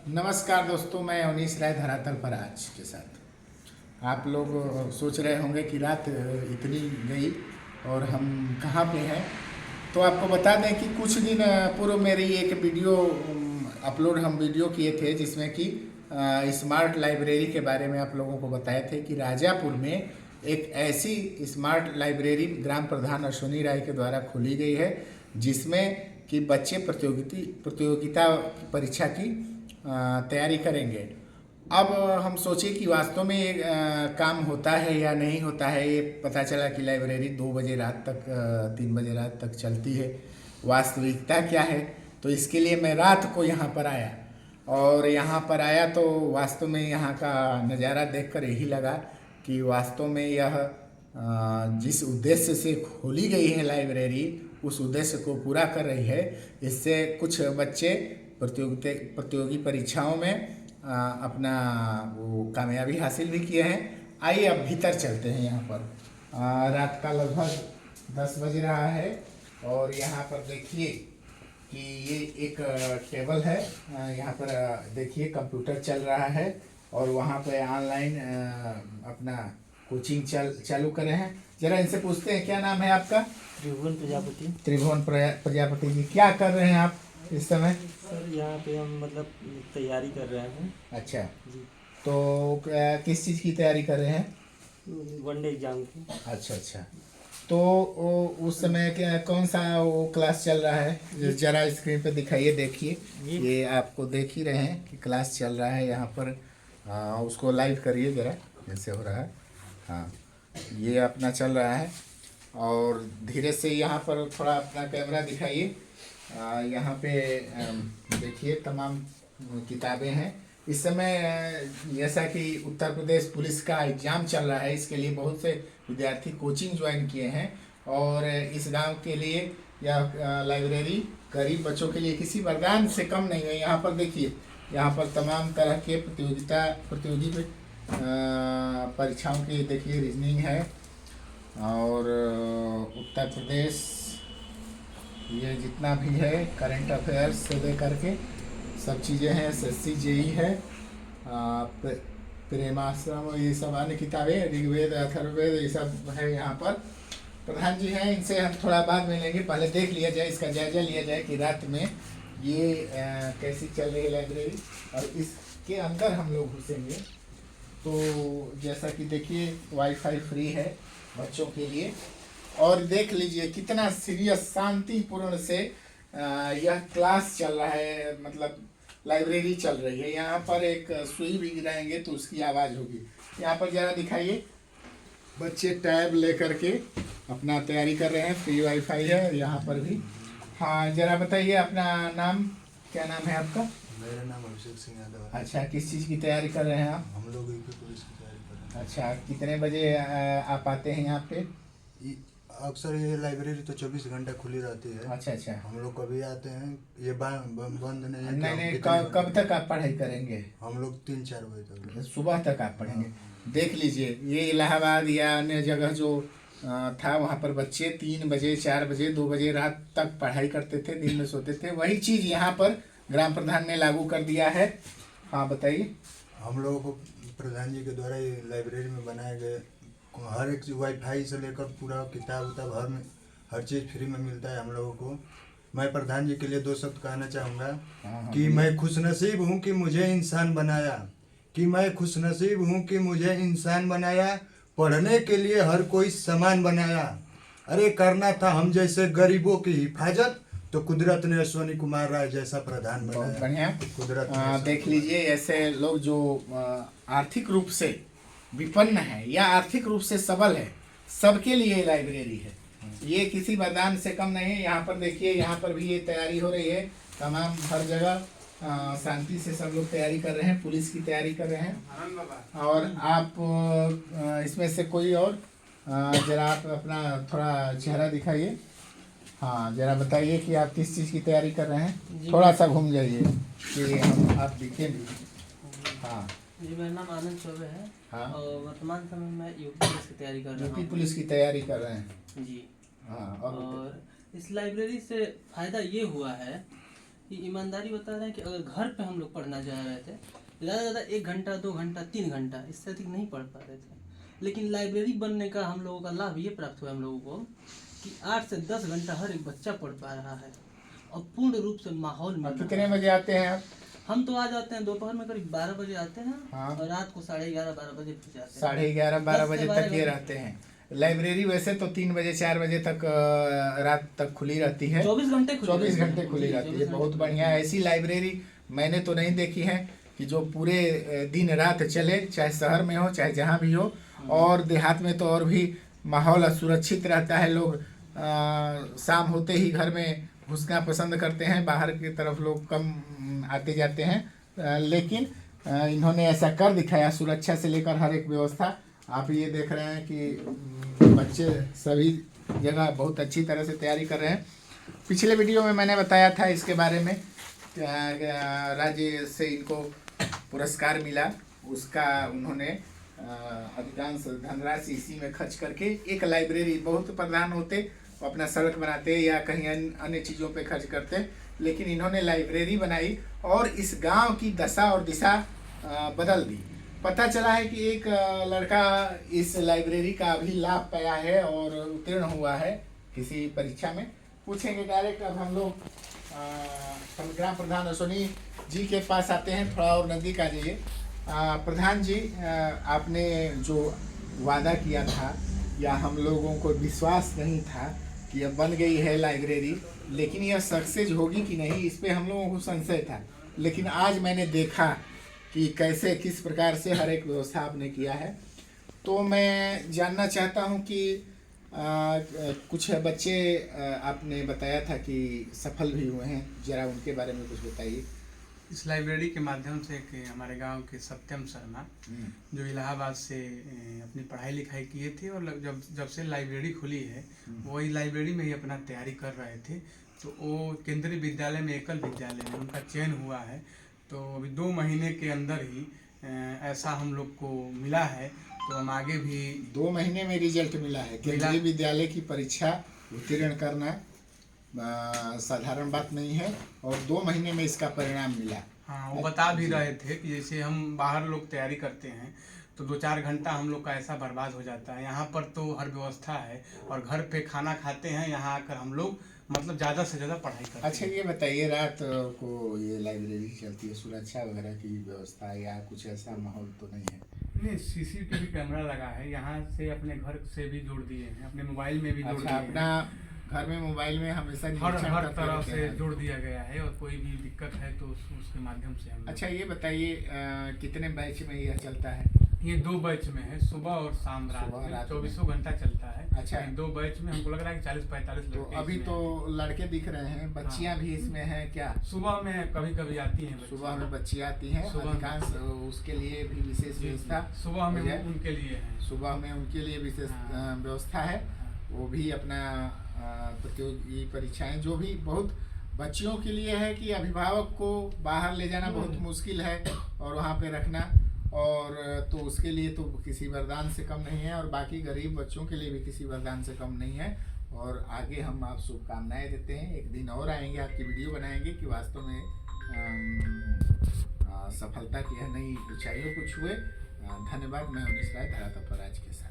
नमस्कार दोस्तों, मैं अवनीश राय धरातल पर आज के साथ। आप लोग सोच रहे होंगे कि रात इतनी गई और हम कहाँ पे हैं। तो आपको बता दें कि कुछ दिन पूर्व मेरी एक वीडियो अपलोड हम वीडियो किए थे, जिसमें कि स्मार्ट लाइब्रेरी के बारे में आप लोगों को बताए थे कि राजापुर में एक ऐसी स्मार्ट लाइब्रेरी ग्राम प्रधान अश्विनी राय के द्वारा खोली गई है, जिसमें कि बच्चे प्रतियोगिता परीक्षा की तैयारी करेंगे। अब हम सोचे कि वास्तव में ये काम होता है या नहीं होता है। ये पता चला कि लाइब्रेरी 2 बजे रात तक 3 बजे रात तक चलती है। वास्तविकता क्या है, तो इसके लिए मैं रात को यहाँ पर आया, और यहाँ पर आया तो वास्तव में यहाँ का नज़ारा देखकर यही लगा कि वास्तव में यह जिस उद्देश्य से खोली गई है लाइब्रेरी, उस उद्देश्य को पूरा कर रही है। इससे कुछ बच्चे प्रतियोगी परीक्षाओं में अपना वो कामयाबी हासिल भी किए हैं। आइए अब भीतर चलते हैं। यहाँ पर रात का लगभग 10 बज रहा है, और यहाँ पर देखिए कि ये एक टेबल है। यहाँ पर देखिए कंप्यूटर चल रहा है, और वहाँ पे ऑनलाइन अपना कोचिंग चालू करे हैं। जरा इनसे पूछते हैं, क्या नाम है आपका? त्रिभुवन प्रजापति। त्रिभुवन प्रजापति जी, क्या कर रहे हैं आप इस समय? सर यहाँ पे हम मतलब तैयारी कर रहे हैं। अच्छा, जी। तो किस चीज़ की तैयारी कर रहे हैं? वनडे एग्जाम की। अच्छा अच्छा। तो उस समय क्या कौन सा वो क्लास चल रहा है? जरा स्क्रीन पे दिखाइए, देखिए। ये आपको देख ही रहे हैं कि क्लास चल रहा है यहाँ पर। उसको लाइव करिए जरा, जैसे हो रहा है। हाँ, ये अपना चल रहा है, और धीरे से यहाँ पर थोड़ा अपना कैमरा दिखाइए। यहाँ पे देखिए तमाम किताबें हैं। इस समय जैसा कि उत्तर प्रदेश पुलिस का एग्ज़ाम चल रहा है, इसके लिए बहुत से विद्यार्थी कोचिंग ज्वाइन किए हैं, और इस गांव के लिए यह लाइब्रेरी गरीब बच्चों के लिए किसी वरदान से कम नहीं है। यहाँ पर देखिए, यहाँ पर तमाम तरह के प्रतियोगी परीक्षाओं की देखिए रीजनिंग है, और उत्तर प्रदेश ये जितना भी है करंट अफेयर्स से लेकर के सब चीज़ें हैं। SSC JEE है, प्रेमाश्रम, ये सब अन्य किताबें, ऋग्वेद अथर्ववेद, ये सब है। यहाँ पर प्रधान जी हैं, इनसे हम थोड़ा बाद में लेंगे। पहले देख लिया जाए, इसका जायजा लिया जाए कि रात में ये कैसी चल रही है लाइब्रेरी, और इसके अंदर हम लोग घुसेंगे। तो जैसा कि देखिए वाईफाई फ्री है बच्चों के लिए, और देख लीजिए कितना सीरियस शांतिपूर्ण से यह क्लास चल रहा है, मतलब लाइब्रेरी चल रही है। यहाँ पर एक सुई भी गिराएंगे तो उसकी आवाज़ होगी। यहाँ पर जरा दिखाइए, बच्चे टैब लेकर के अपना तैयारी कर रहे हैं। फ्री वाईफाई है यहाँ पर भी। हाँ, जरा बताइए अपना नाम, क्या नाम है आपका? मेरा नाम अभिषेक सिंह यादव है। अच्छा, किस चीज़ की तैयारी कर रहे हैं आप? हम लोग यूपी पुलिस की तैयारी कर रहे हैं। अच्छा, कितने बजे आप आते हैं यहाँ पे? अक्सर ये लाइब्रेरी तो 24 घंटा खुली रहती है। अच्छा अच्छा। हम लोग कभी आते हैं, ये बंद नहीं है। नहीं, कब तक आप पढ़ाई करेंगे? हम लोग 3-4 बजे तक। सुबह तक आप पढ़ेंगे? देख लीजिए, ये इलाहाबाद या अन्य जगह जो था, वहाँ पर बच्चे 3 बजे 4 बजे 2 बजे रात तक पढ़ाई करते थे, दिन में सोते थे। वही चीज़ यहाँ पर ग्राम प्रधान ने लागू कर दिया है। हाँ बताइए। हम लोगों को प्रधान जी के द्वारा ये लाइब्रेरी में बनाए गए हर एक वाईफाई से लेकर पूरा किताब उताब हर चीज़ फ्री में मिलता है हम लोगों को। मैं प्रधान जी के लिए 2 शब्द कहना चाहूँगा कि मैं खुशनसीब हूँ कि मुझे इंसान बनाया, कि मैं खुशनसीब हूँ कि मुझे इंसान बनाया, पढ़ने के लिए हर कोई समान बनाया। अरे करना था हम जैसे गरीबों की हिफाजत, तो कुदरत ने अश्विनी कुमार राय जैसा प्रधान बनाया। बहुत बढ़िया। कुदरत देख लीजिए, ऐसे लोग जो आर्थिक रूप से विपन्न है या आर्थिक रूप से सबल है, सबके लिए लाइब्रेरी है। ये किसी वरदान से कम नहीं है। यहाँ पर देखिए, यहाँ पर भी ये तैयारी हो रही है। तमाम हर जगह शांति से सब लोग तैयारी कर रहे हैं, पुलिस की तैयारी कर रहे हैं। और आप इसमें से कोई और जरा आप अपना थोड़ा चेहरा दिखाइए। हाँ, जरा बताइए कि आप किस चीज़ की तैयारी कर रहे हैं। थोड़ा सा घूम जाइए कि हम आप दिखें भी। हाँ जी, मेरा नाम आनंद चौबे है। हाँ। और वर्तमान समय में यूपी पुलिस की तैयारी कर रहा हूँ। यूपी पुलिस की तैयारी कर रहे हैं जी। हाँ। और इस लाइब्रेरी से फ़ायदा ये हुआ है ये ईमानदारी बता रहे हैं कि अगर घर पे हम लोग पढ़ना जा रहे थे ज़्यादा से ज़्यादा 1 घंटा 2 घंटा 3 घंटा इससे अधिक नहीं पढ़ पा रहे थे, लेकिन लाइब्रेरी बनने का हम लोगों का लाभ ये प्राप्त हुआ हम लोगों को कि 8 से 10 घंटा हर एक बच्चा पढ़ पा रहा है और पूर्ण रूप से माहौल में। कितने बजे आते हैं आप? हम तो आ जाते हैं दोपहर में करीब 12 बजे आते हैं। हाँ। और रात को 11:30-12 बजे फिर जाते हैं। 11:30-12 बजे 10 से तक ये 12 रहते हैं। लाइब्रेरी वैसे तो 3 बजे 4 बजे तक रात तक खुली रहती है। 24 घंटे 24 घंटे खुली रहती है। बहुत बढ़िया। ऐसी लाइब्रेरी मैंने तो नहीं देखी है कि जो पूरे दिन रात चले, चाहे शहर में हो चाहे जहाँ भी हो। और देहात में तो और भी माहौल सुरक्षित रहता है। लोग शाम होते ही घर में घुसना पसंद करते हैं, बाहर की तरफ लोग कम आते जाते हैं, लेकिन इन्होंने ऐसा कर दिखाया। सुरक्षा से लेकर हर एक व्यवस्था आप ये देख रहे हैं कि बच्चे सभी जगह बहुत अच्छी तरह से तैयारी कर रहे हैं। पिछले वीडियो में मैंने बताया था इसके बारे में, राज्य से इनको पुरस्कार मिला, उसका उन्होंने अधिकांश धनराशि इसी में खर्च करके एक लाइब्रेरी, बहुत प्रधान होते अपना सड़क बनाते या कहीं अन्य चीज़ों पे खर्च करते, लेकिन इन्होंने लाइब्रेरी बनाई और इस गांव की दशा और दिशा बदल दी। पता चला है कि एक लड़का इस लाइब्रेरी का अभी लाभ पाया है और उत्तीर्ण हुआ है किसी परीक्षा में। पूछेंगे डायरेक्ट। अब हम लोग ग्राम प्रधान अश्विनी जी के पास आते हैं। थोड़ा और नज़दीक आ जाइए। प्रधान जी, आपने जो वादा किया था या हम लोगों को विश्वास नहीं था कि अब बन गई है लाइब्रेरी, लेकिन यह सक्सेस होगी कि नहीं इस पे हम लोगों को संशय था, लेकिन आज मैंने देखा कि कैसे किस प्रकार से हर एक व्यवस्था आपने किया है। तो मैं जानना चाहता हूं कि कुछ बच्चे आपने बताया था कि सफल भी हुए हैं, जरा उनके बारे में कुछ बताइए। इस लाइब्रेरी के माध्यम से कि हमारे गांव के सत्यम शर्मा जो इलाहाबाद से अपनी पढ़ाई लिखाई किए थे और जब से लाइब्रेरी खुली है वही लाइब्रेरी में ही अपना तैयारी कर रहे थे, तो वो केंद्रीय विद्यालय में एकल विद्यालय में उनका चयन हुआ है। तो अभी 2 महीने के अंदर ही ऐसा हम लोग को मिला है, तो हम आगे भी 2 महीने में रिजल्ट मिला है। केंद्रीय विद्यालय की परीक्षा उत्तीर्ण करना साधारण बात नहीं है और 2 महीने में इसका परिणाम मिला। हाँ, वो बता भी रहे थे कि जैसे हम बाहर लोग तैयारी करते हैं तो 2-4 घंटा हम लोग का ऐसा बर्बाद हो जाता है, यहाँ पर तो हर व्यवस्था है और घर पे खाना खाते हैं, यहाँ आकर हम लोग मतलब ज़्यादा से ज़्यादा पढ़ाई करते हैं। अच्छा, ये बताइए, रात को ये लाइब्रेरी चलती है, सुरक्षा वगैरह की व्यवस्था या कुछ ऐसा माहौल तो नहीं है? नहीं, सीसीटीवी कैमरा लगा है, यहाँ से अपने घर से भी जोड़ दिए हैं, अपने मोबाइल में भी जोड़ दिए हैं। अपना घर में मोबाइल में हमेशा हर तरह से जोड़ दिया गया है और कोई भी दिक्कत है तो उसके माध्यम से हम। अच्छा, ये बताइए कितने बैच में यह चलता है? ये 2 बैच में है, सुबह और शाम रात में 24 घंटा चलता है। अच्छा, 2 बैच में हमको लग रहा है कि 40-45 तो अभी तो लड़के दिख रहे हैं, बच्चियां भी इसमें हैं क्या? सुबह में कभी कभी आती हैं, सुबह में बच्चियां आती हैं, अधिकांश उसके लिए भी विशेष व्यवस्था सुबह में उनके लिए है। सुबह में उनके लिए विशेष व्यवस्था है। वो भी अपना प्रतियोगी परीक्षाएं जो भी बहुत बच्चियों के लिए है कि अभिभावक को बाहर ले जाना बहुत मुश्किल है और वहाँ पे रखना, और तो उसके लिए तो किसी वरदान से कम नहीं है और बाकी गरीब बच्चों के लिए भी किसी वरदान से कम नहीं है। और आगे हम आप शुभकामनाएं देते हैं। एक दिन और आएंगे, आपकी वीडियो बनाएंगे कि वास्तव में सफलता की है नई ऊंचाइयों को छुए। धन्यवाद। मैं उन्नीस राय धरातल पर आज के साथ।